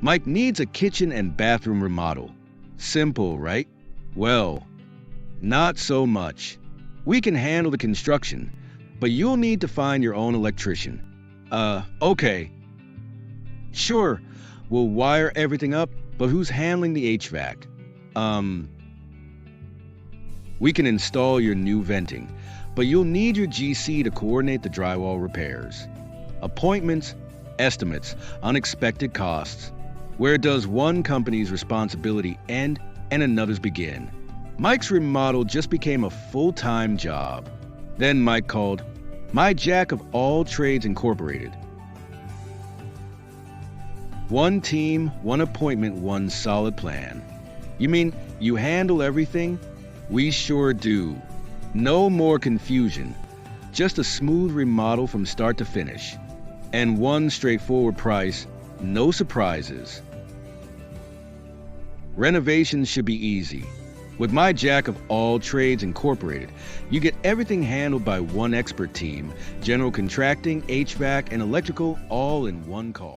Mike needs a kitchen and bathroom remodel. Simple, right? Well, not so much. We can handle the construction, but you'll need to find your own electrician. Okay. Sure, we'll wire everything up, but who's handling the HVAC? We can install your new venting, but you'll need your GC to coordinate the drywall repairs. Appointments, estimates, unexpected costs. Where does one company's responsibility end and another's begin? Mike's remodel just became a full-time job. Then Mike called My Jack of All Trades Incorporated. One team, one appointment, one solid plan. You mean you handle everything? We sure do. No more confusion. Just a smooth remodel from start to finish. And one straightforward price, no surprises. Renovations should be easy. With My Jack of All Trades Incorporated, you get everything handled by one expert team, general contracting, HVAC, and electrical all in one call.